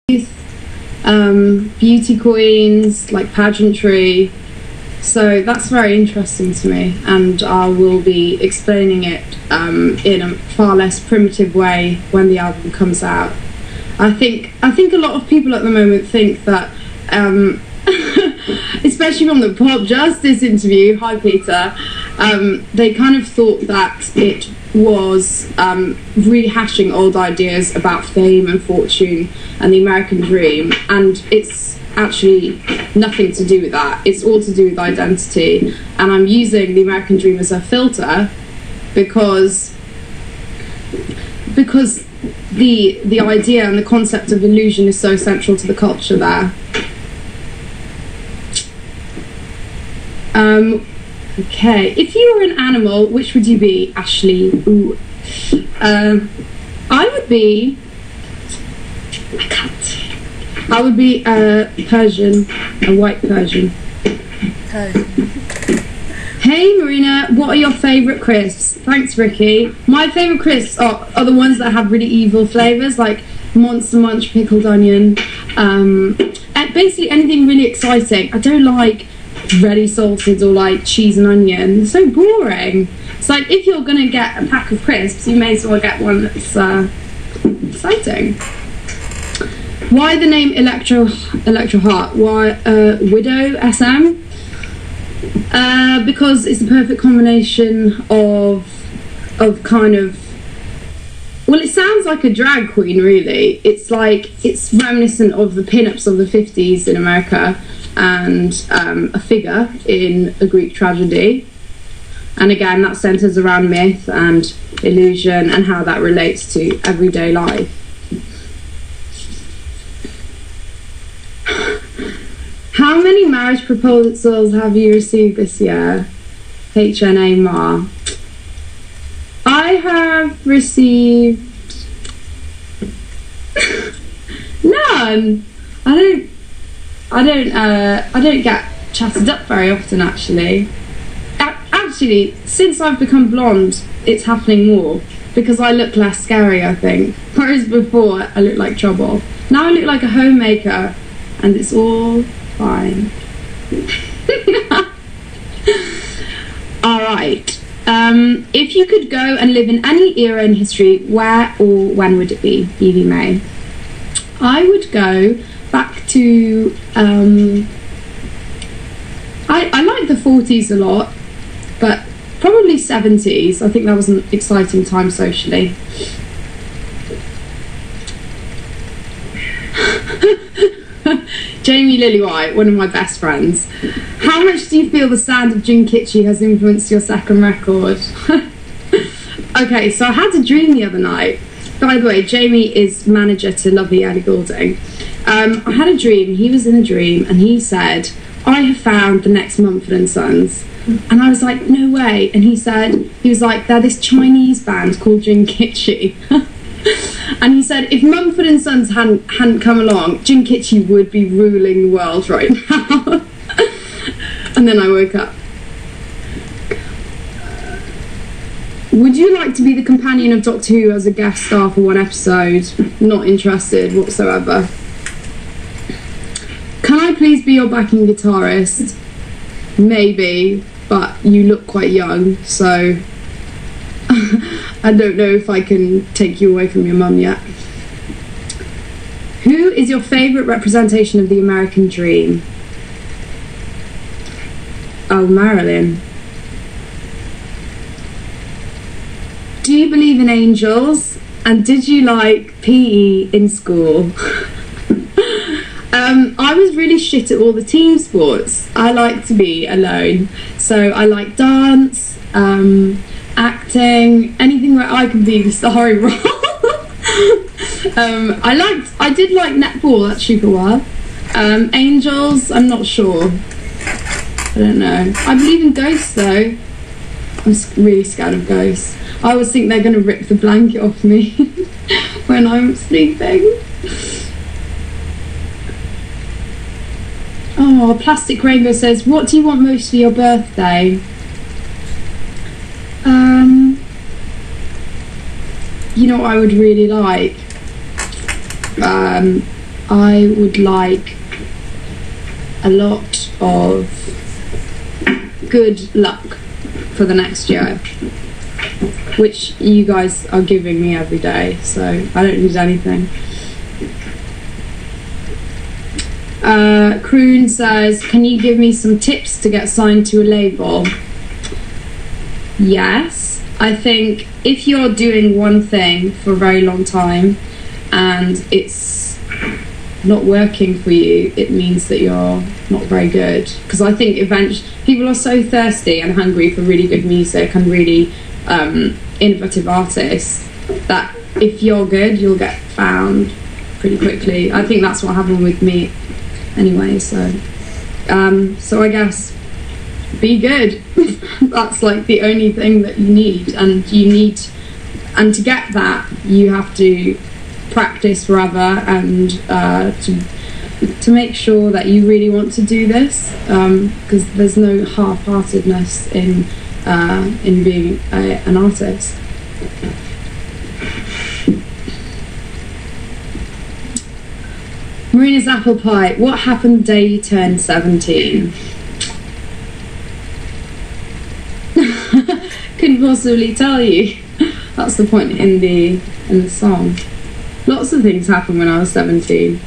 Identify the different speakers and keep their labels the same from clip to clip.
Speaker 1: beauty queens, like pageantry. So that's very interesting to me, and I will be explaining it in a far less primitive way when the album comes out. I think a lot of people at the moment think that, especially from the Pop Justice interview, hi Peter, they kind of thought that it was rehashing old ideas about fame and fortune and the American dream, and it's actually nothing to do with that. It's all to do with identity, and I'm using the American dream as a filter because the idea and the concept of illusion is so central to the culture there. Okay, if you were an animal, which would you be, Ashley? Ooh. I would be a cat. I would be a Persian, a white Persian. Hey Marina, what are your favourite crisps? Thanks Ricky. My favourite crisps are the ones that have really evil flavours, like Monster Munch pickled onion, and basically anything really exciting. I don't like ready salted or like cheese and onion. They're so boring. It's like, if you're gonna get a pack of crisps, you may as well get one that's exciting. Why the name Electro Heart? Why Widow SM? Because it's the perfect combination of kind of, well, it sounds like a drag queen really. It's like, it's reminiscent of the pin-ups of the 50s in America, and a figure in a Greek tragedy. And again, that centres around myth and illusion and how that relates to everyday life. How many marriage proposals have you received this year? HNA Ma. I have received none. I don't get chatted up very often actually. Actually, since I've become blonde, it's happening more because I look less scary, I think. Whereas before, I looked like trouble. Now I look like a homemaker, and it's all fine. Alright. If you could go and live in any era in history, where or when would it be? Evie May. I would go back to I like the 40s a lot, but probably 70s. I think that was an exciting time socially. Jamie Lillywhite, one of my best friends. How much do you feel the sound of Gin Kitschy has influenced your second record? Okay, so I had a dream the other night. By the way, Jamie is manager to lovely Ellie Goulding. I had a dream, he was in a dream, and he said, I have found the next Mumford & Sons. And I was like, no way. And he was like, they're this Chinese band called Gin Kitschy. And he said, if Mumford & Sons hadn't come along, Gin Kitschy would be ruling the world right now. And then I woke up. Would you like to be the companion of Doctor Who as a guest star for one episode? Not interested whatsoever. Can I please be your backing guitarist? Maybe, but you look quite young, so I don't know if I can take you away from your mum yet. Who is your favourite representation of the American dream? Oh, Marilyn. Do you believe in angels? And did you like PE in school? I was really shit at all the team sports. I like to be alone. So I like dance, acting, anything where I can be the starring role. I did like netball actually for a while. Angels, I'm not sure. I don't know. I believe in ghosts though. I'm really scared of ghosts. I always think they're going to rip the blanket off me when I'm sleeping. Oh, Plastic Rainbow says, what do you want most for your birthday? You know what I would really like? I would like a lot of good luck for the next year, which you guys are giving me every day, so I don't need anything. Kroon says, can you give me some tips to get signed to a label? Yes. I think if you're doing one thing for a very long time and it's not working for you, it means that you're not very good. Because I think eventually people are so thirsty and hungry for really good music and really innovative artists that if you're good, you'll get found pretty quickly. I think that's what happened with me anyway, so I guess be good. That's like the only thing that you need, and to get that you have to practice forever, and to make sure that you really want to do this, because there's no half-heartedness in being an artist. Marina's apple pie. What happened the day you turned 17? Couldn't possibly tell you. That's the point in the song. Lots of things happened when I was 17.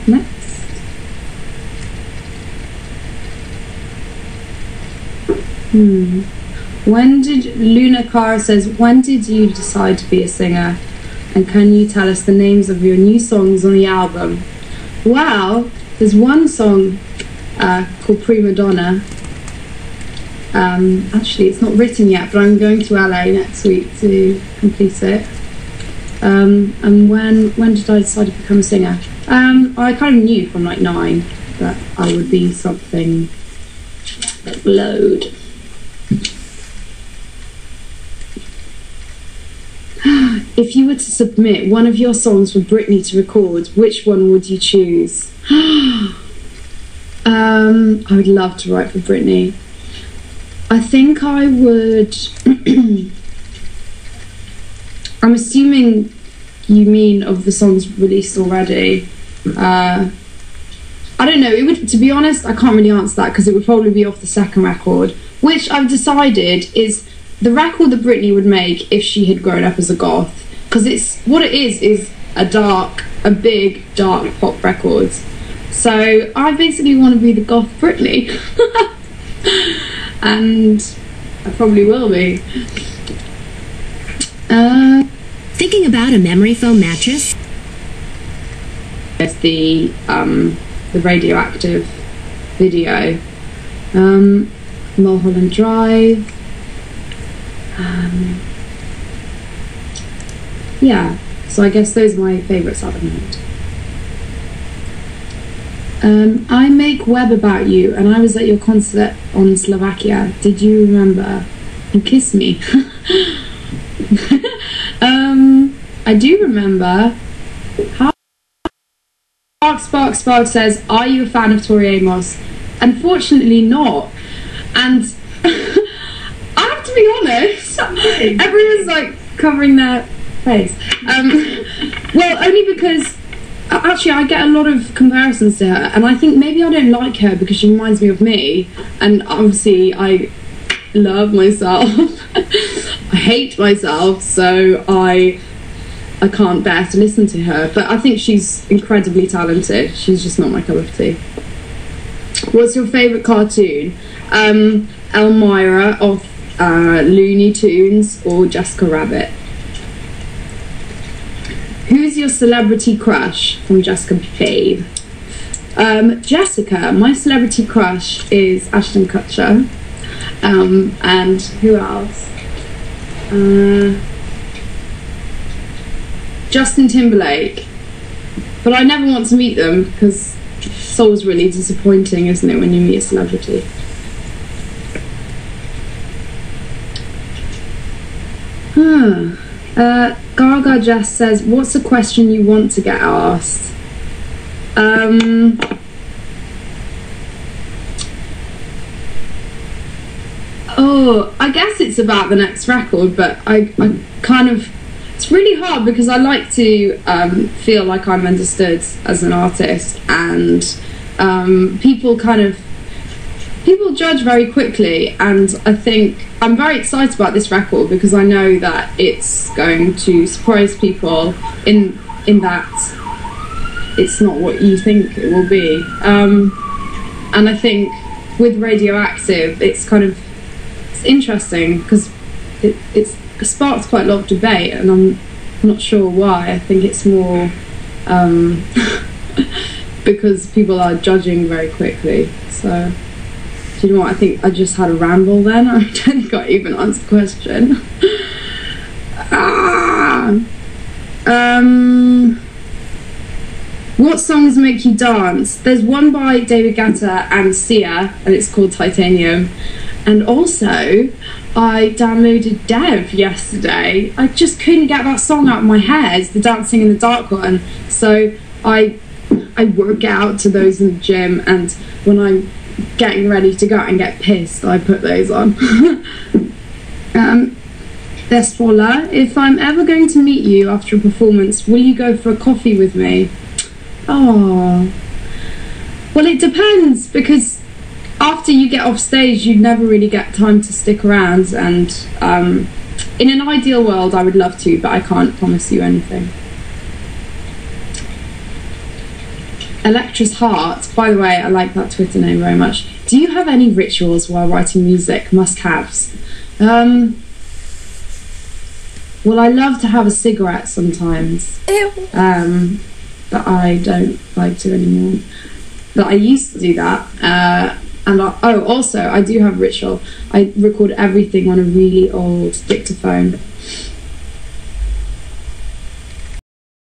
Speaker 1: Next. When did Luna Cara says, when did you decide to be a singer? And can you tell us the names of your new songs on the album? Well, there's one song called Prima Donna. Actually, it's not written yet, but I'm going to LA next week to complete it. And when did I decide to become a singer? I kind of knew from like 9 that I would be something that glowed. If you were to submit one of your songs for Britney to record, which one would you choose? I would love to write for Britney. I think I would... I'm assuming you mean of the songs released already. I don't know, it would, to be honest, I can't really answer that because it would probably be off the second record, which I've decided is the record that Britney would make if she had grown up as a goth. Because it's what it is a big dark pop record. So I basically want to be the goth Britney. And I probably will be.
Speaker 2: Thinking about a memory foam mattress?
Speaker 1: There's the Radioactive video. Mulholland Drive. Yeah, so I guess those are my favourites at the moment. I make web about you, and I was at your concert on Slovakia. Did you remember? You kissed me. I do remember. Spark says, are you a fan of Tori Amos? Unfortunately not. And I have to be honest, everyone's like covering their face. Well, only because actually I get a lot of comparisons to her, and I think maybe I don't like her because she reminds me of me, and obviously I love myself. I hate myself, so I can't bear to listen to her, but I think she's incredibly talented. She's just not my cup of tea. What's your favourite cartoon? Elmira of Looney Tunes or Jessica Rabbit? Who's your celebrity crush? From Jessica Babe. Jessica, my celebrity crush is Ashton Kutcher. And who else? Justin Timberlake. But I never want to meet them because it's always really disappointing, isn't it, when you meet a celebrity? Gaga Jess says, what's a question you want to get asked? Oh, I guess it's about the next record, but I kind of It's really hard because I like to feel like I'm understood as an artist, and people judge very quickly, and I think I'm very excited about this record because I know that it's going to surprise people in that it's not what you think it will be, and I think with Radioactive it's interesting because it sparks quite a lot of debate, and I'm not sure why. I think it's more because people are judging very quickly. So do you know what, I think I just had a ramble then. I don't think I even answered the question. What songs make you dance? There's one by David Guetta and Sia, and it's called Titanium. And also, I downloaded Dev yesterday. I just couldn't get that song out of my head, the Dancing in the Dark one. So I work out to those in the gym, and when I'm getting ready to go out and get pissed, I put those on. Despola, if I'm ever going to meet you after a performance, will you go for a coffee with me? Oh, well, it depends, because after you get off stage you never really get time to stick around, and in an ideal world I would love to, but I can't promise you anything. Electra's Heart, by the way, I like that Twitter name very much. Do you have any rituals while writing music? Must-haves. Well, I love to have a cigarette sometimes. Ew. But I don't like to anymore. But I used to do that. Also, I do have a ritual. I record everything on a really old dictaphone.